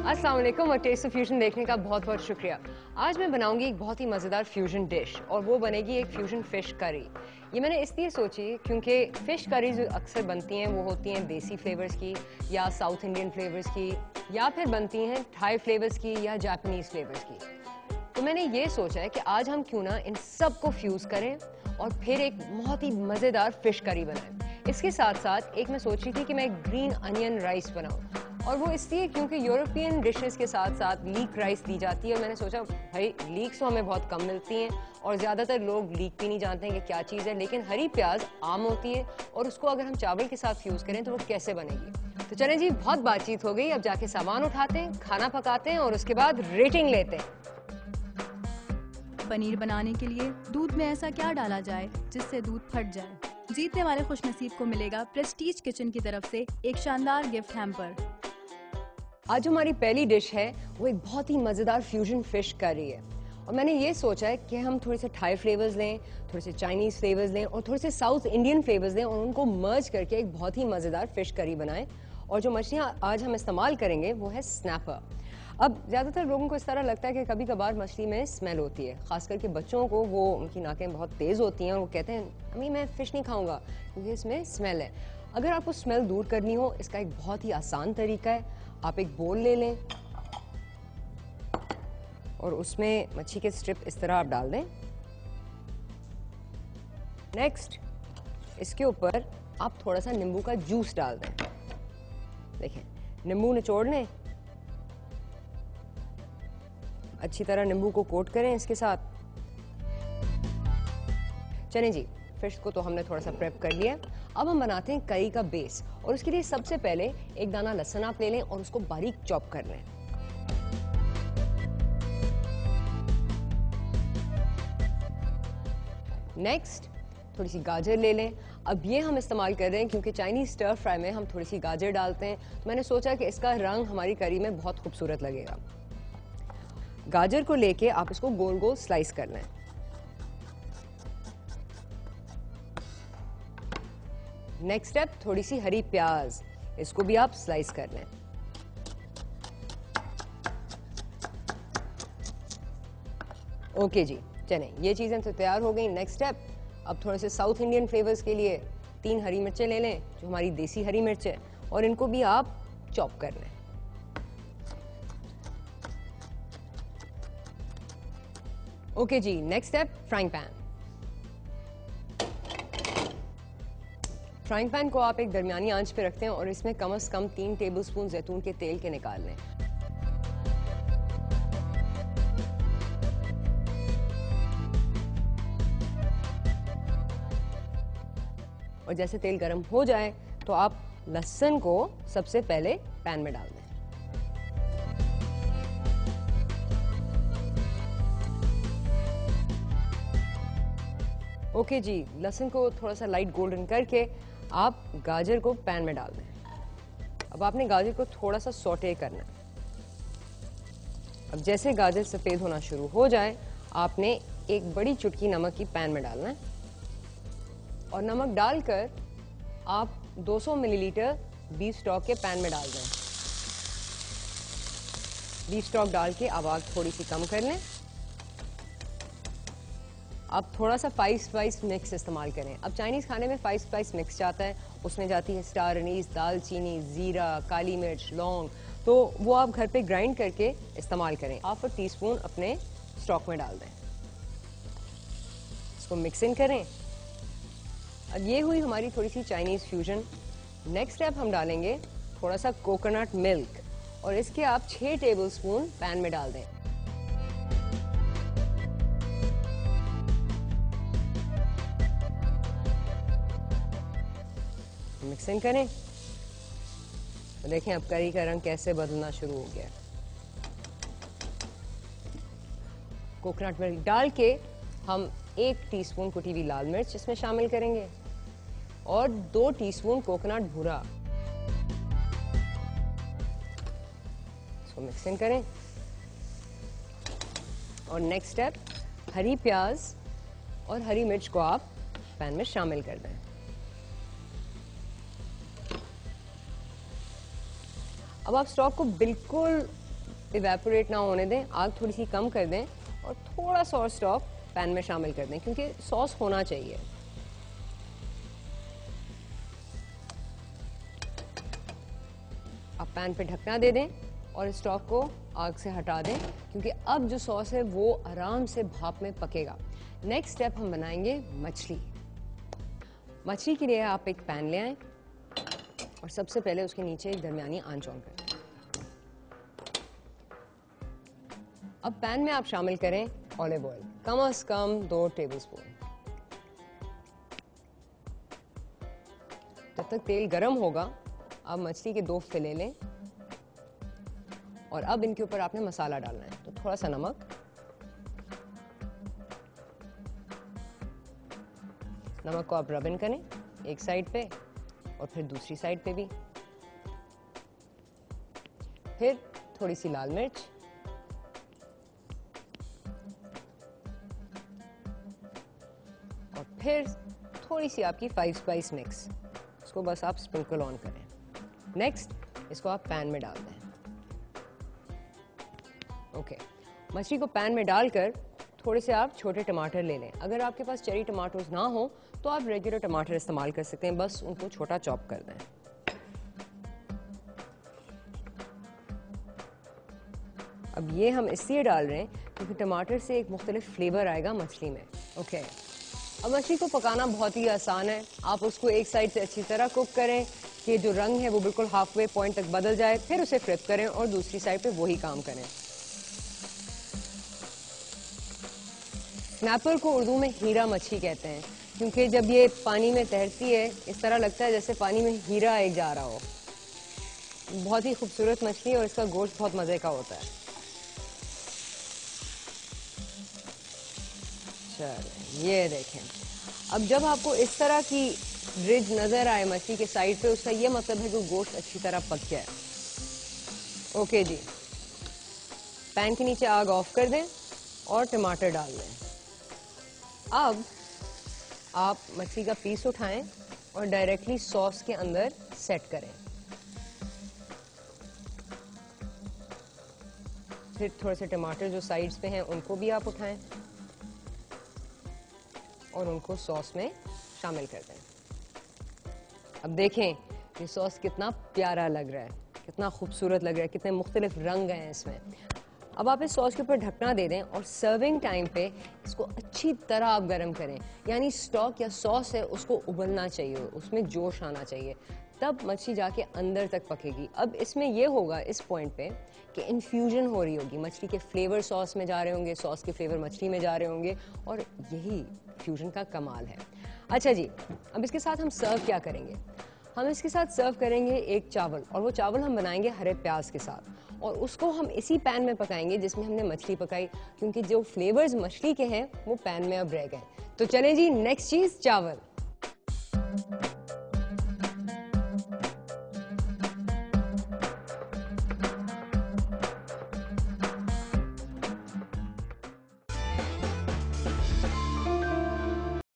अस्सलाम वालेकुम और टेस्ट ऑफ फ्यूजन देखने का बहुत बहुत शुक्रिया। आज मैं बनाऊंगी एक बहुत ही मज़ेदार फ्यूजन डिश और वो बनेगी एक फ्यूजन फ़िश करी। ये मैंने इसलिए सोची क्योंकि फ़िश करी जो अक्सर बनती हैं वो होती हैं देसी फ्लेवर्स की या साउथ इंडियन फ्लेवर्स की या फिर बनती हैं थाई फ्लेवर्स की या जापानीज़ फ्लेवर्स की। तो मैंने ये सोचा है कि आज हम क्यों ना इन सब को फ्यूज़ करें और फिर एक बहुत ही मज़ेदार फ़िश करी बनाएं। इसके साथ साथ एक मैं सोच रही थी कि मैं ग्रीन अनियन राइस बनाऊं, और वो इसलिए क्योंकि यूरोपियन डिशेस के साथ साथ लीक राइस दी जाती है और मैंने सोचा भाई लीक्स तो हमें बहुत कम मिलती हैं और ज़्यादातर लोग लीक भी नहीं जानते हैं कि क्या चीज़ है, लेकिन हरी प्याज आम होती है और उसको अगर हम चावल के साथ फ्यूज़ करें तो वो कैसे बनेगी। तो चलें जी, बहुत बातचीत हो गई, अब जाके सामान उठाते हैं, खाना पकाते हैं और उसके बाद रेटिंग लेते हैं। पनीर बनाने के लिए दूध में ऐसा क्या डाला जाए जिससे दूध फट जाए? जीतने वाले खुशनसीब को मिलेगा प्रेस्टीज किचन की तरफ से एक शानदार गिफ्ट हैम्पर। आज हमारी पहली डिश है वो एक बहुत ही मज़ेदार फ्यूजन फिश करी है और मैंने ये सोचा है कि हम थोड़े से थाई फ्लेवर्स लें, थोड़े से चाइनीज़ फ्लेवर्स लें और थोड़े से साउथ इंडियन फ्लेवर्स लें और उनको मर्ज करके एक बहुत ही मज़ेदार फिश करी बनाएं। और जो मछलियाँ आज हम इस्तेमाल करेंगे वो है स्नैपर। अब ज़्यादातर लोगों को इस तरह लगता है कि कभी कभार मछली में स्मेल होती है, खास करके बच्चों को वो उनकी नाकें बहुत तेज़ होती हैं और वो कहते हैं अम्मी मैं फ़िश नहीं खाऊंगा क्योंकि इसमें स्मेल है। अगर आपको स्मेल दूर करनी हो, इसका एक बहुत ही आसान तरीका है। आप एक बोल ले लें और उसमें मच्छी के स्ट्रिप इस तरह आप डाल दें। नेक्स्ट इसके ऊपर आप थोड़ा सा नींबू का जूस डाल दें। देखें, नींबू निचोड़ लें, अच्छी तरह नींबू को कोट करें इसके साथ। चलें जी, फिश को तो हमने थोड़ा सा प्रेप कर लिया। अब हम बनाते हैं करी का बेस और उसके लिए सबसे पहले एक दाना लहसुन आप ले लें और उसको बारीक चॉप कर लें। नेक्स्ट थोड़ी सी गाजर ले लें। अब ये हम इस्तेमाल कर रहे हैं क्योंकि चाइनीज स्टर फ्राई में हम थोड़ी सी गाजर डालते हैं, तो मैंने सोचा कि इसका रंग हमारी करी में बहुत खूबसूरत लगेगा। गाजर को लेके आप इसको गोल गोल स्लाइस कर लें। नेक्स्ट स्टेप, थोड़ी सी हरी प्याज, इसको भी आप स्लाइस कर लें। ओके जी, चलें ये चीज़ें तो तैयार हो गई। नेक्स्ट स्टेप, अब थोड़े से साउथ इंडियन फ्लेवर्स के लिए 3 हरी मिर्चें ले लें, जो हमारी देसी हरी मिर्च है, और इनको भी आप चॉप कर लें। ओके जी, next step, frying pan. Frying pan को आप एक दरमियानी आंच पे रखते हैं और इसमें कम से कम 3 टेबलस्पून जैतून के तेल के निकाल लें। और जैसे तेल गर्म हो जाए तो आप लहसुन को सबसे पहले पैन में डाल दें। ओके जी, लहसुन को थोड़ा सा लाइट गोल्डन करके आप गाजर को पैन में डाल दें। अब आपने गाजर को थोड़ा सा सौटे करना है। अब जैसे गाजर सफ़ेद होना शुरू हो जाए, आपने एक बड़ी चुटकी नमक की पैन में डालना है और नमक डालकर आप 200 मिलीलीटर बीफ स्टॉक के पैन में डाल दें। बीफ स्टॉक डाल के अब आग थोड़ी सी कम कर लें। आप थोड़ा सा 5 स्पाइस मिक्स इस्तेमाल करें। अब चाइनीज़ खाने में 5 स्पाइस मिक्स जाता है, उसमें जाती है स्टार अनीस, दालचीनी, ज़ीरा, काली मिर्च, लौंग, तो वो आप घर पे ग्राइंड करके इस्तेमाल करें। हाफ टी स्पून अपने स्टॉक में डाल दें, इसको मिक्स इन करें। अब ये हुई हमारी थोड़ी सी चाइनीज़ फ्यूजन। नेक्स्ट स्टेप हम डालेंगे थोड़ा सा कोकोनट मिल्क और इसके आप 6 टेबलस्पून पैन में डाल दें। मिक्स इन करें तो देखें अब करी का रंग कैसे बदलना शुरू हो गया। कोकोनट मिल्क डाल के हम 1 टीस्पून कुटी हुई लाल मिर्च इसमें शामिल करेंगे और 2 टीस्पून कोकोनट भूरा। इसको मिक्स इन करें और नेक्स्ट स्टेप, हरी प्याज और हरी मिर्च को आप पैन में शामिल कर दें। अब आप स्टॉक को बिल्कुल इवेपोरेट ना होने दें, आग थोड़ी सी कम कर दें और थोड़ा सा और स्टॉक पैन में शामिल कर दें क्योंकि सॉस होना चाहिए। आप पैन पे ढकना दे दें और स्टॉक को आग से हटा दें क्योंकि अब जो सॉस है वो आराम से भाप में पकेगा। नेक्स्ट स्टेप हम बनाएंगे मछली। मछली के लिए आप एक पैन ले आएं और सबसे पहले उसके नीचे एक दरमियानी आंच ऑन करें। अब पैन में आप शामिल करें ऑलिव ऑयल, कम से कम 2 टेबलस्पून। जब तक तेल गर्म होगा आप मछली के 2 फिले लें और अब इनके ऊपर आपने मसाला डालना है। तो थोड़ा सा नमक, नमक को आप रब इन करें एक साइड पे और फिर दूसरी साइड पे भी। फिर थोड़ी सी लाल मिर्च, और फिर थोड़ी सी आपकी 5 स्पाइस मिक्स, इसको बस आप स्प्रिंकल ऑन करें। नेक्स्ट इसको आप पैन में डाल दें। ओके, मछली को पैन में डालकर थोड़े से आप छोटे टमाटर ले लें। अगर आपके पास चेरी टमाटोज ना हो तो आप रेगुलर टमाटर इस्तेमाल कर सकते हैं, बस उनको छोटा चॉप कर दें। अब ये हम इसलिए डाल रहे हैं क्योंकि टमाटर से एक मुख्तलिफ फ्लेवर आएगा मछली में। ओके, अब मछली को पकाना बहुत ही आसान है। आप उसको एक साइड से अच्छी तरह कुक करें कि जो रंग है वो बिल्कुल हाफ वे पॉइंट तक बदल जाए, फिर उसे फ्लिप करें और दूसरी साइड पे वही काम करें। स्नैपर को उर्दू में हीरा मच्छी कहते हैं क्योंकि जब ये पानी में तैरती है इस तरह लगता है जैसे पानी में हीरा एक जा रहा हो। बहुत ही खूबसूरत मछली और इसका गोश्त बहुत मजे का होता है। चलिए ये देखें, अब जब आपको इस तरह की रिज नजर आए मछली के साइड पे, उसका ये मतलब है कि गोश्त अच्छी तरह पक गया है। ओके जी, पैन के नीचे आग ऑफ कर दें और टमाटर डाल दें। अब आप मछली का पीस उठाएं और डायरेक्टली सॉस के अंदर सेट करें। फिर थोड़े से टमाटर जो साइड्स पे हैं उनको भी आप उठाएं और उनको सॉस में शामिल कर दें। अब देखें ये सॉस कितना प्यारा लग रहा है, कितना खूबसूरत लग रहा है, कितने मुख्तलिफ रंग हैं इसमें। अब आप इस सॉस के ऊपर ढकना दे दें और सर्विंग टाइम पे इसको अच्छी तरह आप गर्म करें, यानी स्टॉक या सॉस है उसको उबलना चाहिए, उसमें जोश आना चाहिए, तब मछली जाके अंदर तक पकेगी। अब इसमें यह होगा इस पॉइंट पे कि इन्फ्यूजन हो रही होगी, मछली के फ्लेवर सॉस में जा रहे होंगे, सॉस के फ्लेवर मछली में जा रहे होंगे और यही फ्यूजन का कमाल है। अच्छा जी, अब इसके साथ हम सर्व क्या करेंगे? हम इसके साथ सर्व करेंगे एक चावल, और वो चावल हम बनाएंगे हरे प्याज के साथ, और उसको हम इसी पैन में पकाएंगे जिसमें हमने मछली पकाई, क्योंकि जो फ्लेवर्स मछली के हैं वो पैन में अब रह गए। तो चलें जी, नेक्स्ट चीज चावल।